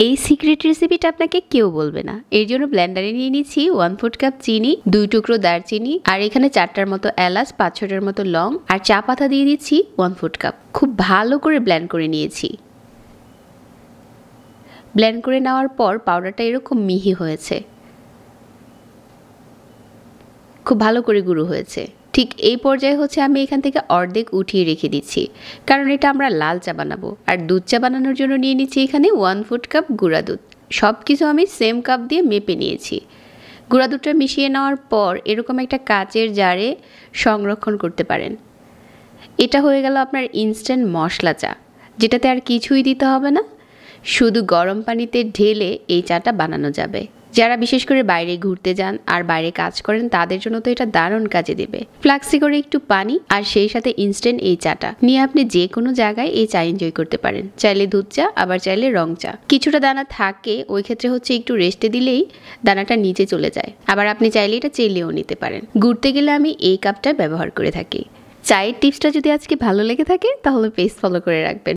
এই সিক্রেট রেসিপিটা আপনাকে কেউ বলবে না। এর জন্য ব্লেন্ডারে নিয়ে নিচ্ছি 1/4 কাপ চিনি, 2 টুকরো দারচিনি, আর এখানে 4টার মতো এলাচ, 5-6টার মতো লং, আর চা পাতা দিয়ে দিচ্ছি 1/4 কাপ। খুব ভালো করে ব্লেন্ড করে নিয়েছি। ব্লেন্ড করে নেওয়ার পর পাউডারটা এরকম মিহি হয়েছে, খুব ভালো করে গুঁড়ো হয়েছে। ঠিক এই পর্যায়ে হচ্ছে আমি এখান থেকে অর্ধেক উঠিয়ে রেখে দিচ্ছি, কারণ এটা আমরা লাল চা বানাবো। আর দুধ চা বানানোর জন্য নিয়ে নিচ্ছি এখানে 1/4 কাপ গুঁড়া দুধ। সব কিছু আমি সেম কাপ দিয়ে মেপে নিয়েছি। গুঁড়া দুধটা মিশিয়ে নেওয়ার পর এরকম একটা কাচের জারে সংরক্ষণ করতে পারেন। এটা হয়ে গেল আপনার ইনস্ট্যান্ট মশলা চা, যেটাতে আর কিছুই দিতে হবে না, শুধু গরম পানিতে ঢেলে এই চাটা বানানো যাবে। যারা বিশেষ করে বাইরে ঘুরতে যান আর বাইরে কাজ করেন তাদের জন্য তো এটা দারুণ কাজে দেবে। ফ্লাক্সি করে একটু পানি আর সেই সাথে ইনস্ট্যান্ট এই চাটা নিয়ে আপনি যে কোনো জায়গায় এই চা এনজয় করতে পারেন। চাইলে দুধ চা, আবার চাইলে রং চা। কিছুটা দানা থাকে, ওই ক্ষেত্রে হচ্ছে একটু রেস্টে দিলেই দানাটা নিচে চলে যায়। আবার আপনি চাইলে এটা চেলেও নিতে পারেন। ঘুরতে গেলে আমি এই কাপটা ব্যবহার করে থাকি। চায়ের টিপসটা যদি আজকে ভালো লেগে থাকে তাহলে পেজ ফলো করে রাখবেন।